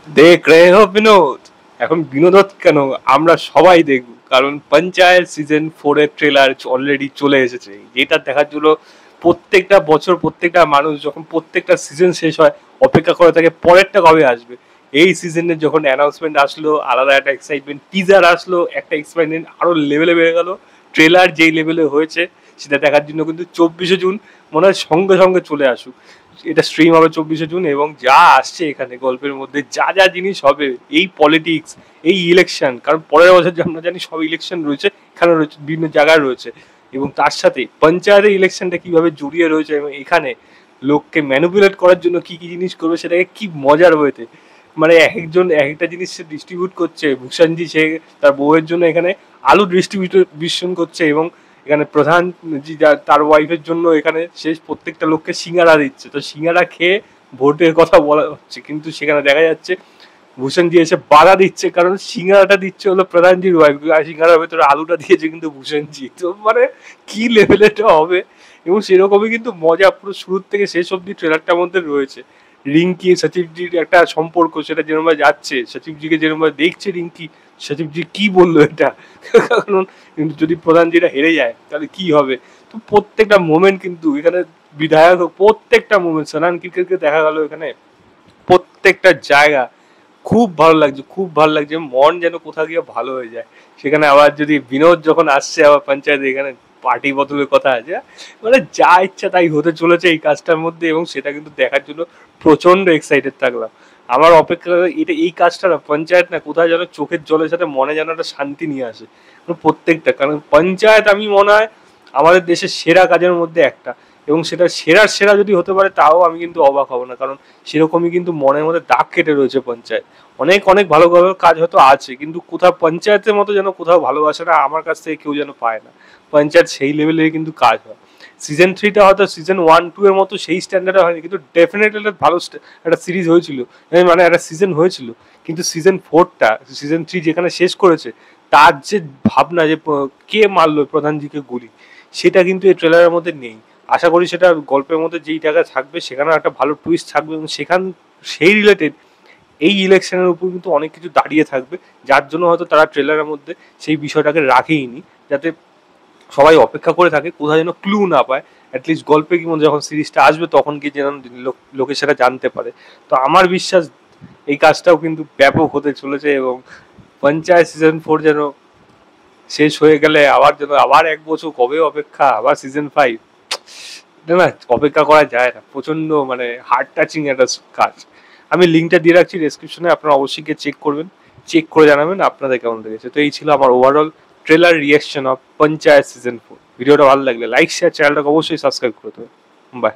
দেখ রে হো বিনোদ, এখন বিনোদত কেন, আমরা সবাই দেখব, কারণ পঞ্চায়েত সিজন 4 এর ট্রেলার অলরেডি চলে এসেছে, যেটা দেখার জন্য প্রত্যেকটা বছর প্রত্যেকটা মানুষ যখন প্রত্যেকটা সিজন শেষ হয় অপেক্ষা করে থাকে পরেরটা কবে আসবে। এই সিজনের যখন অ্যানাউন্সমেন্ট আসলো আলাদা একটা এক্সাইটমেন্ট, টিজার আসলো একটা এক্সাইটমেন্ট আরো লেভেলে বেড়ে গেল। ট্রেলার যেই লেভেলে হয়েছে সেটা দেখার জন্য কিন্তু 24শে জুন মনে হয় সঙ্গে সঙ্গে চলে আসুক। এটা স্ট্রিম হবে 24শে জুন, এবং যা আসছে এখানে গল্পের মধ্যে যা যা জিনিস হবে, এই পলিটিক্স, এই ইলেকশন, কারণ পরের বছর আমরা জানি সব ইলেকশন রয়েছে, এখানে রয়েছে বিভিন্ন জায়গায় রয়েছে, এবং তার সাথে পঞ্চায়েতের ইলেকশনটা কিভাবে জড়িয়ে রয়েছে, এবং এখানে লোককে ম্যানিপুলেট করার জন্য কি কি জিনিস করবে সেটাকে কি মজার হয়েছে। মানে এক একজন এক একটা জিনিস সে ডিস্ট্রিবিউট করছে, ভূষণজি সে তার বউয়ের জন্য এখানে আলু ডিস্ট্রিবিউশন করছে, এবং এখানে প্রধান জি তার ওয়াইফের জন্য এখানে শেষ প্রত্যেকটা লোককে সিঙ্গারা দিচ্ছে, তো সিঙ্গারা খেয়ে ভোটের কথা বলা হচ্ছে, কিন্তু সেখানে দেখা যাচ্ছে ভূষণজি এসে বাধা দিচ্ছে, কারণ সিঙ্গারাটা দিচ্ছে হলো প্রধানজির ওয়াইফ, আর সিঙ্গারার ভেতরে আলুটা দিয়েছে কিন্তু ভূষণজি। তো মানে কি লেভেলেটা হবে, এবং সেরকমই কিন্তু মজা পুরো শুরুর থেকে শেষ অব্দি ট্রেলারটার মধ্যে রয়েছে। রিঙ্কি সচিবজির একটা সম্পর্ক সেটা যেরকম যাচ্ছে, সচিবজিকে যেরকম দেখছে রিঙ্কি, সচিবজি কি বললো এটা, কারণ কিন্তু যদি প্রধানজিরা হেরে যায় তাহলে কি হবে। তো প্রত্যেকটা মোমেন্ট কিন্তু এখানে বিধায়ক প্রত্যেকটা মোমেন্ট সানান ক্রিকেটকে দেখা গেল এখানে প্রত্যেকটা জায়গা খুব ভালো লাগছে, খুব ভালো লাগছে, মন যেন কোথাও গিয়ে ভালো হয়ে যায়। সেখানে আবার যদি বিনোদ যখন আসছে আবার পঞ্চায়েতে, এখানে পার্টি বদলের কথা আছে, মানে যা ইচ্ছা তাই হতে চলেছে এই কাজটার মধ্যে, এবং সেটা কিন্তু দেখার জন্য প্রচন্ড এক্সাইটেড থাকলাম। আমার অপেক্ষা এটা এই কাজটা না পঞ্চায়েত না কোথায় যেন চোখের জলের সাথে মনে যেন একটা শান্তি নিয়ে আসে প্রত্যেকটা, কারণ পঞ্চায়েত আমি মনে হয় আমাদের দেশের সেরা কাজের মধ্যে একটা, এবং সেটা সেরার সেরা যদি হতে পারে তাও আমি কিন্তু অবাক হব না, কারণ সেরকমই কিন্তু মনের মধ্যে দাগ কেটে রয়েছে পঞ্চায়েত। অনেক অনেক ভালো ভালো কাজ হয়তো আছে, কিন্তু কোথাও পঞ্চায়েতের মতো যেন কোথাও ভালোবাসাটা আমার কাছ থেকে কেউ যেন পায় না। পঞ্চায়েত সেই লেভেলের কিন্তু কাজ হয়। সিজন 3টা হয়তো সিজন 1-2 এর মতো সেই স্ট্যান্ডার্ডে হয়নি, কিন্তু ডেফিনেটলি একটা ভালো একটা সিরিজ হয়েছিল, মানে একটা সিজন হয়েছিল। কিন্তু সিজন 4টা সিজন 3 যেখানে শেষ করেছে, তার যে ভাবনা যে কে মারলো প্রধানজিকে গুলি, সেটা কিন্তু এই ট্রেলারের মধ্যে নেই। আশা করি সেটা গল্পের মধ্যে যেই জায়গায় থাকবে সেখানেও একটা ভালো টুইস্ট থাকবে, এবং সেখান সেই রিলেটেড এই ইলেকশনের উপর কিন্তু অনেক কিছু দাঁড়িয়ে থাকবে, যার জন্য হয়তো তারা ট্রেলারের মধ্যে সেই বিষয়টাকে রাখেইনি, যাতে সবাই অপেক্ষা করে থাকে, কোথাও যেন ক্লু না পায়। অ্যাটলিস্ট গল্পে কি মনে যখন সিরিজটা আসবে তখন কি যেন লোকে সেটা জানতে পারে। তো আমার বিশ্বাস এই কাজটাও কিন্তু ব্যাপক হতে চলেছে, এবং পঞ্চায়েত সিজন 4 যেন শেষ হয়ে গেলে আবার যেন আবার 1 বছর কবে অপেক্ষা, আবার সিজন 5, না অপেক্ষা করা যায় না, প্রচন্ড মানে হার্ট টাচিং একটা কাজ। আমি লিঙ্কটা দিয়ে রাখছি ডেসক্রিপশনে, আপনারা অবশ্যই গিয়ে চেক করবেন, চেক করে জানাবেন আপনাদের কেমন লেগেছে। তো এই ছিল আমার overall trailer reaction of panchayat season 4। ভিডিওটা ভালো লাগলে লাইক শেয়ার, চ্যানেলটাকে অবশ্যই সাবস্ক্রাইব করে দেবেন। বাই।